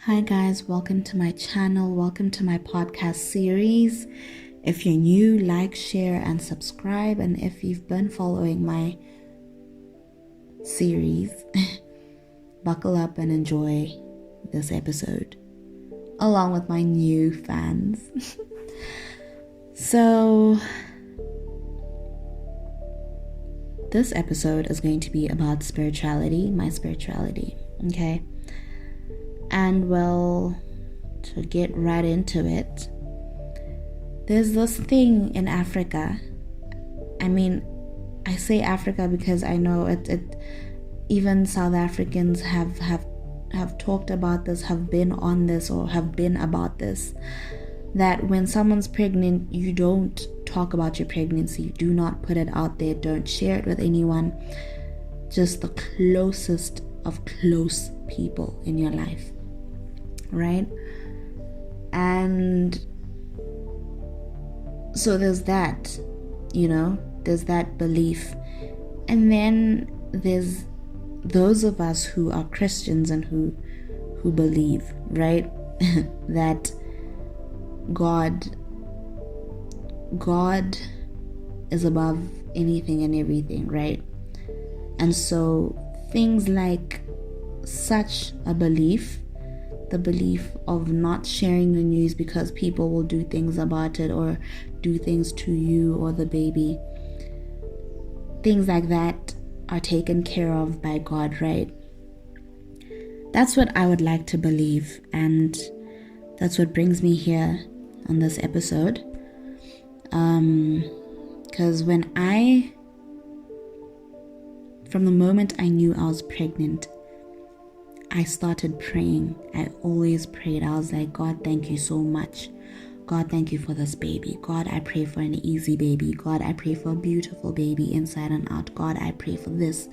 Hi guys, welcome to my channel, welcome to my podcast series. If you're new, like, share, and subscribe. And if you've been following my series, buckle up and enjoy this episode, along with my new fans. So, this episode is going to be about spirituality, my spirituality, okay? And well, to get right into it, there's this thing in Africa. I say Africa because I know it even South Africans have talked about this, have been on this, or have been about this, that when someone's pregnant, you don't talk about your pregnancy. Do not put it out there. Don't share it with anyone. Just the closest of close people in your life. Right? And so there's that, there's that belief. And then there's those of us who are Christians and who believe, right? that God is above anything and everything, right? And so things like such a belief, the belief of not sharing the news because people will do things about it or do things to you or the baby, things like that are taken care of by God, right? That's what I would like to believe, and that's what brings me here on this episode. Because from the moment I knew I was pregnant, I started praying. I always prayed. I was like, God, thank you so much. God, thank you for this baby. God, I pray for an easy baby. God, I pray for a beautiful baby inside and out. God, I pray for this.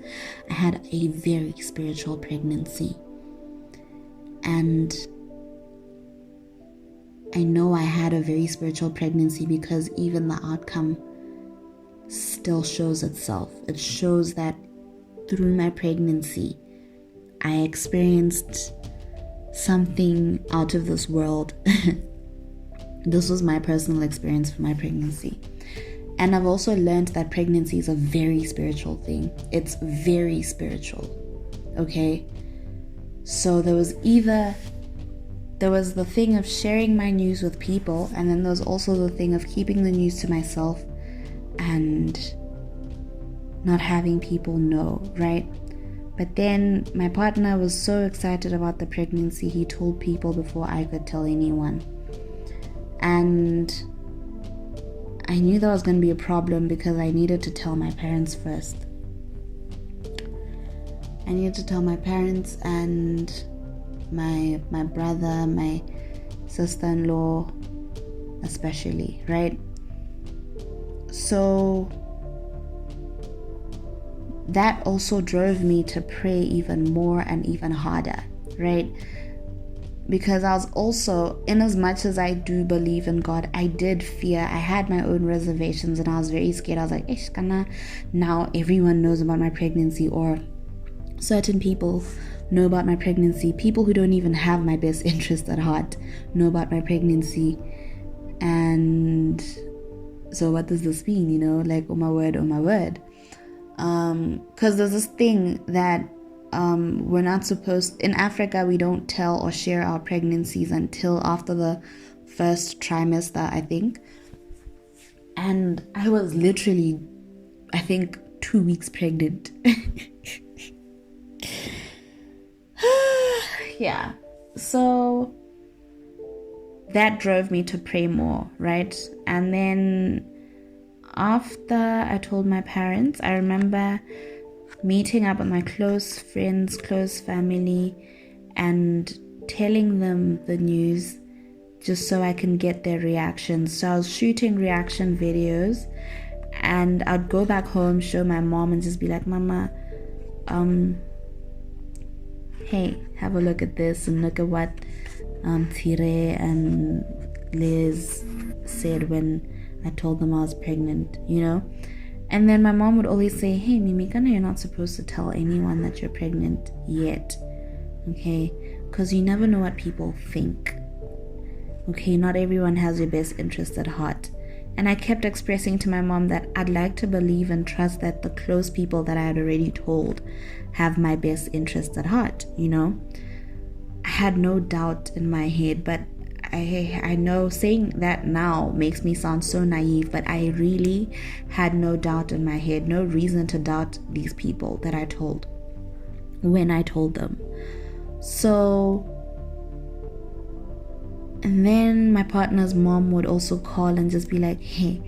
I had a very spiritual pregnancy. And I know I had a very spiritual pregnancy because even the outcome still shows itself. It shows that through my pregnancy, I experienced something out of this world. This was my personal experience for my pregnancy. And I've also learned that pregnancy is a very spiritual thing. It's very spiritual. Okay? So there was the thing of sharing my news with people, and then there was also the thing of keeping the news to myself and not having people know, right? But then my partner was so excited about the pregnancy, he told people before I could tell anyone. And I knew that was going to be a problem because I needed to tell my parents first. I needed to tell my parents and my brother, my sister-in-law especially, right? So that also drove me to pray even more and even harder, right? Because I was also, in as much as I do believe in God, I did fear. I had my own reservations and I was very scared. I was like, now everyone knows about my pregnancy, or certain people know about my pregnancy. People who don't even have my best interest at heart know about my pregnancy. And so what does this mean, like, oh my word. Because there's this thing that we're not supposed, in Africa, we don't tell or share our pregnancies until after the first trimester, I think. And I was literally, I think, 2 weeks pregnant. Yeah. So that drove me to pray more, right? And then after I told my parents, I remember meeting up with my close friends, close family, and telling them the news just so I can get their reactions. So I was shooting reaction videos, and I'd go back home, show my mom, and just be like, Mama, hey, have a look at this, and look at what Tire and Liz said when I told them I was pregnant, And then my mom would always say, hey, Mimikana, you're not supposed to tell anyone that you're pregnant yet. Okay? because you never know what people think. Okay, not everyone has your best interest at heart. And I kept expressing to my mom that I'd like to believe and trust that the close people that I had already told have my best interest at heart, you know? I had no doubt in my head, but I know saying that now makes me sound so naive, but I really had no doubt in my head, no reason to doubt these people that I told when I told them. So, and then my partner's mom would also call and just be like, hey,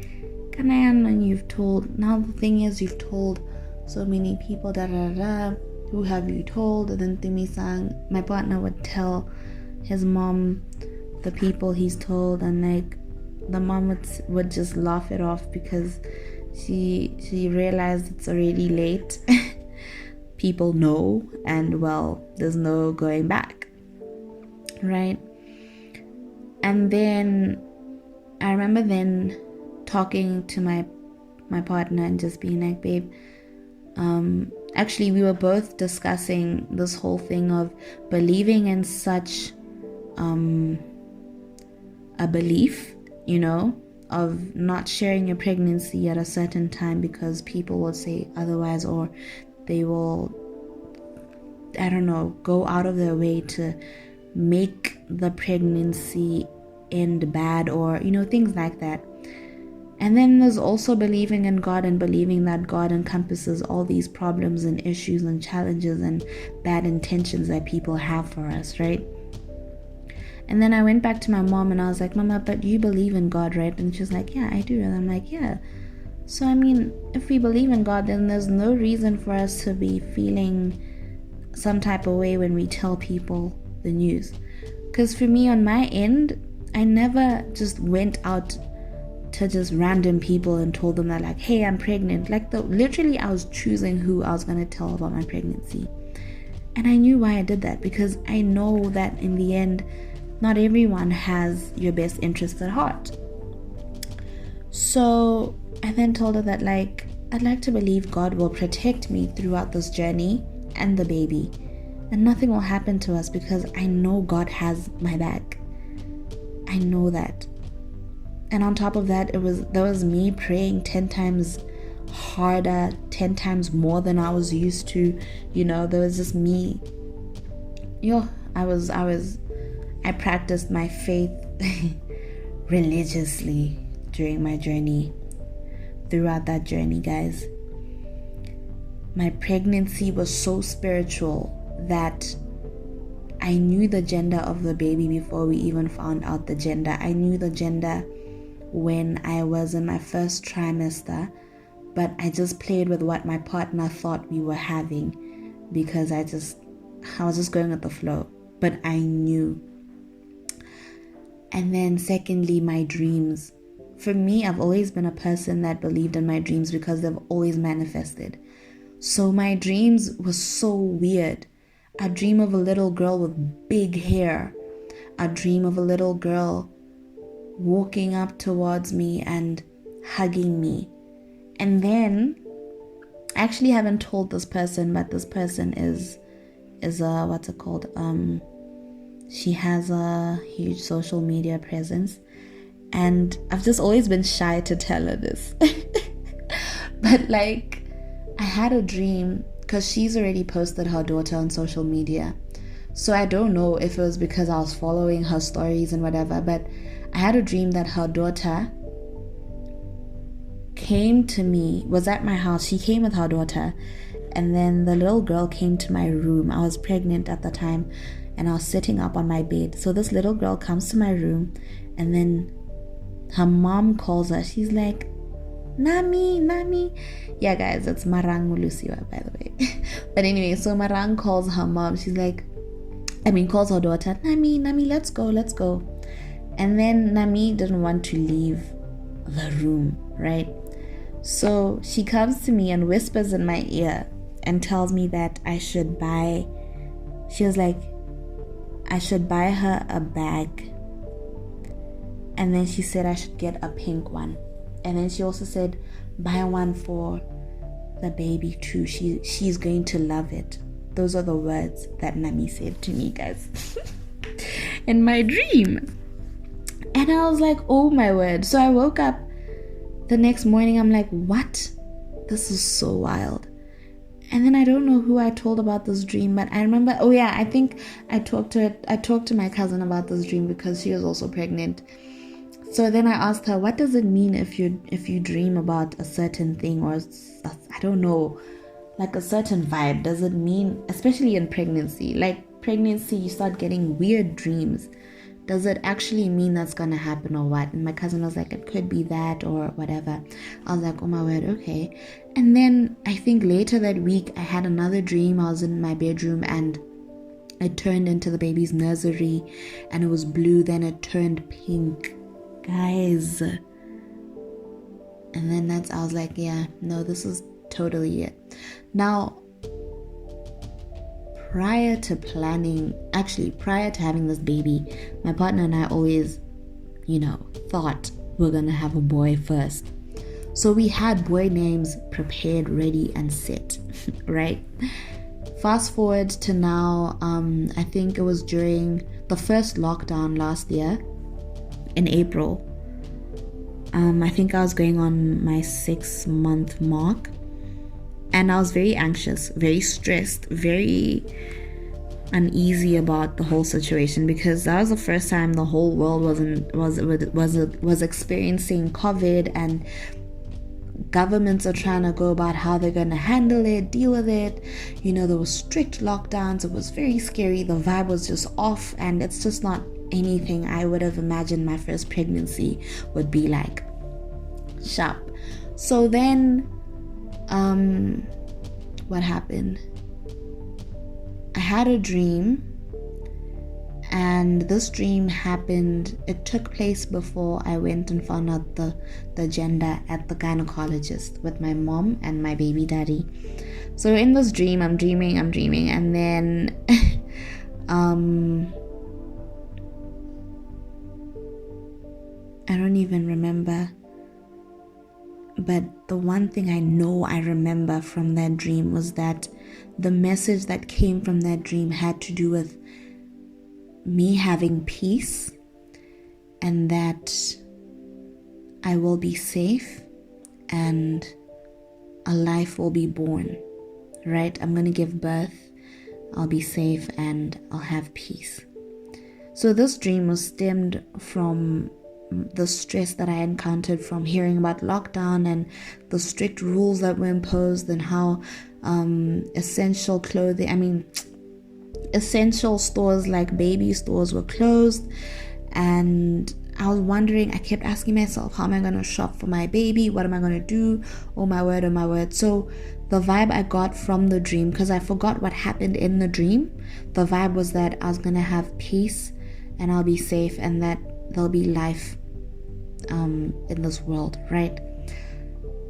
Kanayan, you've told, now the thing is you've told so many people, who have you told? And then Timi-san, my partner would tell his mom the people he's told, and like the mom would just laugh it off because she realized it's already late. People know, and well, there's no going back, right? And then I remember then talking to my partner and just being like, babe, actually we were both discussing this whole thing of believing in such a belief, you know, of not sharing your pregnancy at a certain time because people will say otherwise, or they will, I don't know, go out of their way to make the pregnancy end bad, or, you know, things like that. And then there's also believing in God and believing that God encompasses all these problems and issues and challenges and bad intentions that people have for us, right? And then I went back to my mom and I was like, Mama, but you believe in God, right? And she's like, yeah, I do. And I'm like, yeah. So, I mean, if we believe in God, then there's no reason for us to be feeling some type of way when we tell people the news. Because for me, on my end, I never just went out to just random people and told them that, like, hey, I'm pregnant. Like, literally, I was choosing who I was going to tell about my pregnancy. And I knew why I did that, because I know that in the end, not everyone has your best interest at heart. So I then told her that, like, I'd like to believe God will protect me throughout this journey and the baby, and nothing will happen to us because I know God has my back. I know that. And on top of that, there was me praying 10 times harder, 10 times more than I was used to. You know, there was just me. I practiced my faith religiously during my journey. Throughout that journey, guys, my pregnancy was so spiritual that I knew the gender of the baby before we even found out the gender. I knew the gender when I was in my first trimester, but I just played with what my partner thought we were having because I was just going with the flow, but I knew. And then secondly, my dreams. For me, I've always been a person that believed in my dreams because they've always manifested. So my dreams were so weird. I dream of a little girl with big hair. I dream of a little girl walking up towards me and hugging me. And then, I actually haven't told this person, but this person is what's it called? She has a huge social media presence. And I've just always been shy to tell her this. But like, I had a dream because she's already posted her daughter on social media. So I don't know if it was because I was following her stories and whatever, but I had a dream that her daughter came to me, was at my house. She came with her daughter, and then the little girl came to my room. I was pregnant at the time, and I was sitting up on my bed. So this little girl comes to my room, and then her mom calls her. She's like, Nami. Yeah, guys, it's Marang Mulusiwa, by the way. But anyway, so Marang calls her mom. She's like, calls her daughter, Nami, let's go. And then Nami didn't want to leave the room, right? So she comes to me and whispers in my ear and tells me that she was like, I should buy her a bag. And then she said I should get a pink one. And then she also said, buy one for the baby too. She's going to love it. those are the words that Nami said to me, guys, in my dream. And I was like, oh my word. So I woke up the next morning. I'm like, what? This is so wild. And then I don't know who I told about this dream, but I remember, oh yeah, I think I talked to my cousin about this dream because she was also pregnant. So then I asked her, what does it mean if you dream about a certain thing, or I don't know, like a certain vibe? Does it mean, especially in pregnancy, like pregnancy, you start getting weird dreams. Does it actually mean that's going to happen or what? And my cousin was like, it could be that or whatever. I was like, oh my word, okay. And then I think later that week, I had another dream. I was in my bedroom and it turned into the baby's nursery and it was blue. Then it turned pink, guys. And then I was like, yeah, no, this is totally it. Now, prior to having this baby, my partner and I always, thought we're gonna have a boy first. So we had boy names prepared, ready, and set, right? Fast forward to now, I think it was during the first lockdown last year in April. I think I was going on my 6-month mark. And I was very anxious, very stressed, very uneasy about the whole situation because that was the first time the whole world was experiencing COVID, and governments are trying to go about how they're going to handle it, deal with it. There were strict lockdowns. It was very scary. The vibe was just off, and it's just not anything I would have imagined my first pregnancy would be like. Sharp. So then what happened? I had a dream, and this dream happened, it took place before I went and found out the gender at the gynecologist with my mom and my baby daddy. So in this dream, I'm dreaming, and then I don't even remember. But the one thing I know I remember from that dream was that the message that came from that dream had to do with me having peace, and that I will be safe and a life will be born, right? I'm going to give birth, I'll be safe, and I'll have peace. So this dream was stemmed from the stress that I encountered from hearing about lockdown and the strict rules that were imposed, and how essential stores like baby stores were closed. And I was wondering, I kept asking myself, how am I going to shop for my baby? What am I going to do? Oh my word. So the vibe I got from the dream, because I forgot what happened in the dream, the vibe was that I was going to have peace and I'll be safe, and that there'll be life in this world, right?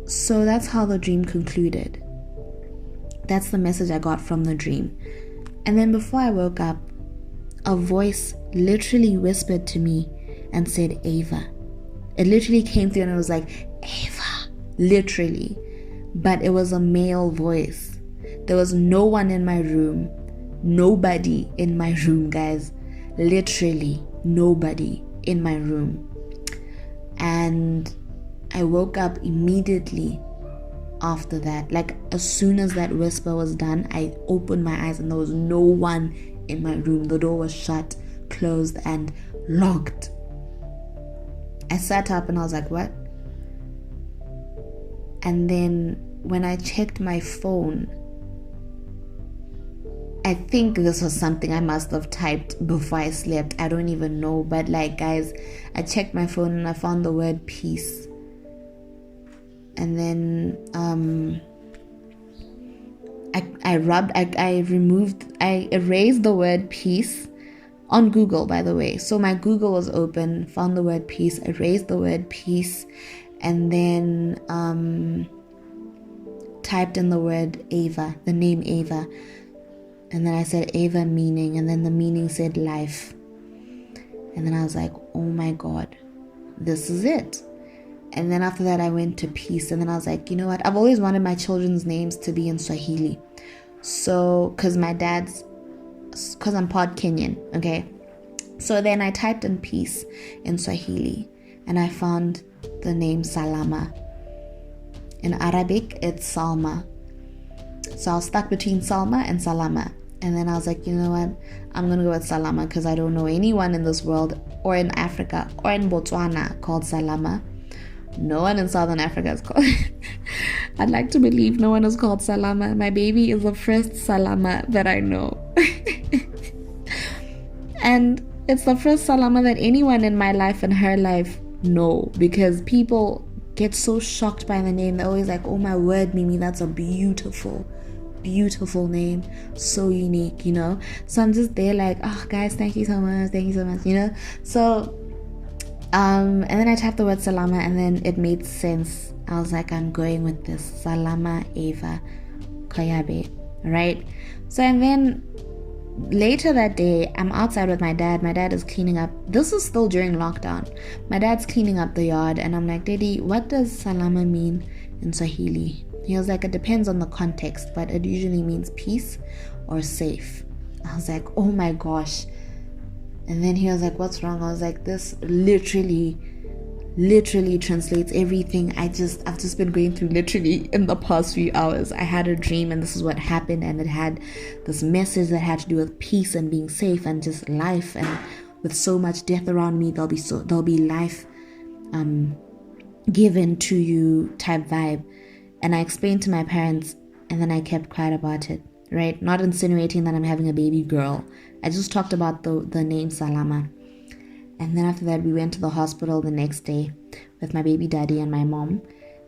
So that's how the dream concluded. That's the message I got from the dream. And then before I woke up, a voice literally whispered to me and said, Ava. It literally came through and it was like, Ava, literally. But it was a male voice. There was no one in my room. Nobody in my room, guys. Literally nobody in my room. And I woke up immediately after that. Like as soon as that whisper was done, I opened my eyes and there was no one in my room. The door was shut, closed, and locked. I sat up and I was like, what? And then when I checked my phone, I think this was something I must have typed before I slept. I don't even know. But like, guys, I checked my phone and I found the word peace. And then I erased the word peace on Google, by the way. So my Google was open, found the word peace, erased the word peace, and then typed in the word Ava, the name Ava. And then I said Ava meaning, and then the meaning said life. And then I was like, oh my God, this is it. And then after that I went to peace, and then I was like, you know what? I've always wanted my children's names to be in Swahili. So, because I'm part Kenyan, okay? So then I typed in peace in Swahili and I found the name Salama. In Arabic, it's Salma. So I was stuck between Salma and Salama. And then I was like, you know what? I'm going to go with Salama because I don't know anyone in this world or in Africa or in Botswana called Salama. No one in Southern Africa is called... I'd like to believe no one is called Salama. My baby is the first Salama that I know. And it's the first Salama that anyone in my life and her life know, because people get so shocked by the name. They're always like, oh my word, Mimi, that's a beautiful name, so unique, you know. So I'm just there like, oh guys, thank you so much, you know. So and then I typed the word Salama and then it made sense. I was like, I'm going with this, Salama Eva Koyabe, right? So and then later that day, I'm outside with my dad. My dad is cleaning up. This is still during lockdown. My dad's cleaning up the yard and I'm like, Daddy, what does Salama mean in Swahili? He was like, it depends on the context, but it usually means peace or safe. I was like, oh my gosh. And then he was like, what's wrong? I was like, this literally translates everything I've just been going through literally in the past few hours. I had a dream and this is what happened, and it had this message that had to do with peace and being safe and just life, and with so much death around me, there'll be life given to you type vibe. And I explained to my parents and then I kept quiet about it, right? Not insinuating that I'm having a baby girl. I just talked about the name Salama. And then after that, we went to the hospital the next day with my baby daddy and my mom.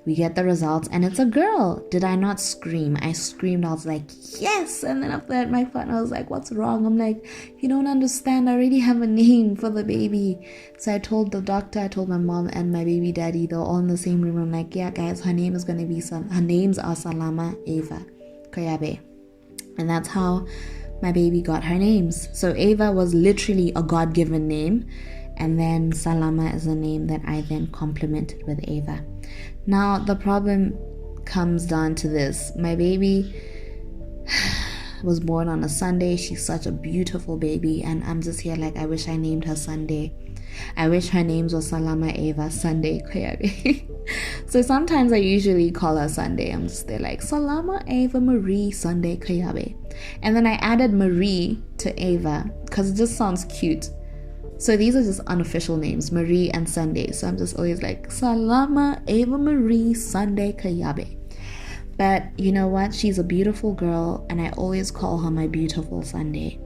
We get the results and it's a girl. Did I not scream? I screamed. I was like, yes. And then after that, my partner was like, what's wrong? I'm like, you don't understand. I already have a name for the baby. So I told the doctor, I told my mom and my baby daddy. They were all in the same room. I'm like, yeah, guys, her names are Salama Eva Koyabe. And that's how my baby got her names. So Eva was literally a God-given name. And then Salama is a name that I then complemented with Eva. Now, the problem comes down to this. My baby was born on a Sunday. She's such a beautiful baby. And I'm just here like, I wish I named her Sunday. I wish her names were Salama Eva Sunday Koyabe. So sometimes I usually call her Sunday. I'm just there like, Salama Eva Marie Sunday Koyabe. And then I added Marie to Eva because it just sounds cute. So these are just unofficial names, Marie and Sunday. So I'm just always like, Salama Eva Marie Sunday Koyabe. But you know what? She's a beautiful girl and I always call her my beautiful Sunday.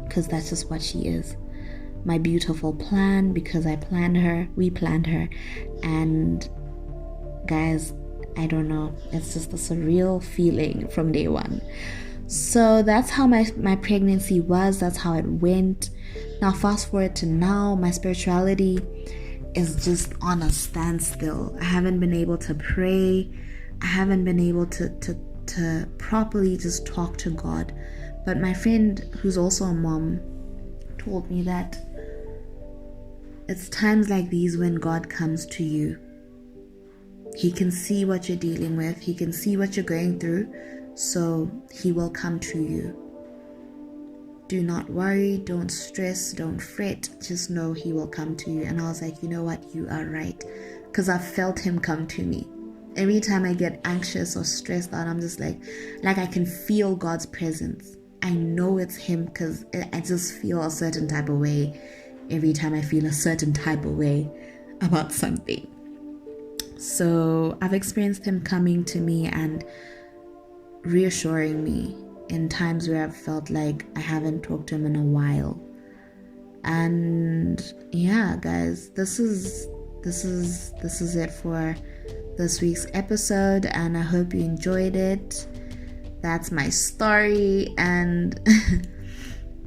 Because that's just what she is. My beautiful plan, because we planned her. And guys, I don't know. It's just a surreal feeling from day one. So that's how my pregnancy was. That's how it went. Now fast forward to now, my spirituality is just on a standstill. I haven't been able to pray. I haven't been able to properly just talk to God. But my friend, who's also a mom, told me that it's times like these when God comes to you. He can see what you're dealing with. He can see what you're going through. So he will come to you. Do not worry, don't stress, don't fret. Just know he will come to you. And I was like, you know what? You are right. Because I've felt him come to me. Every time I get anxious or stressed out, I'm just like I can feel God's presence. I know it's him because I just feel a certain type of way every time I feel a certain type of way about something. So I've experienced him coming to me and reassuring me in times where I've felt like I haven't talked to him in a while. And yeah, guys, this is it for this week's episode, and I hope you enjoyed it. That's my story, and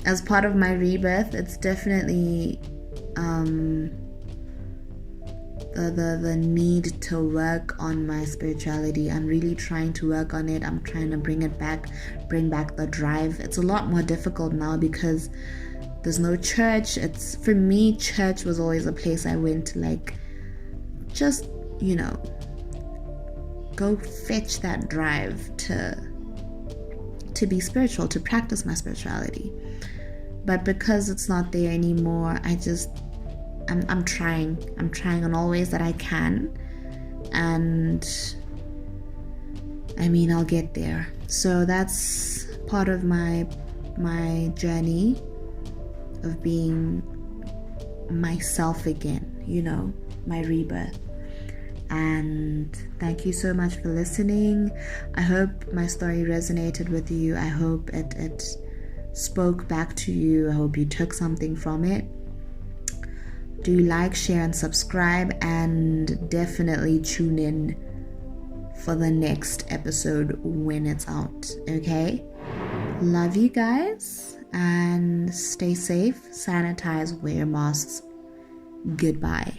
as part of my rebirth, it's definitely the need to work on my spirituality. I'm really trying to work on it. I'm trying to bring back the drive. It's a lot more difficult now because there's no church. It's, for me, church was always a place I went to, like, just, you know, go fetch that drive to to be spiritual, to practice my spirituality. But because it's not there anymore, I'm trying in all ways that I can, and I mean, I'll get there. So that's part of my journey of being myself again, you know, my rebirth. And thank you so much for listening. I hope my story resonated with you. I hope it spoke back to you. I hope you took something from it. Do like, share, and subscribe, and definitely tune in for the next episode when it's out. Okay? Love you guys, and stay safe, sanitize, wear masks. Goodbye.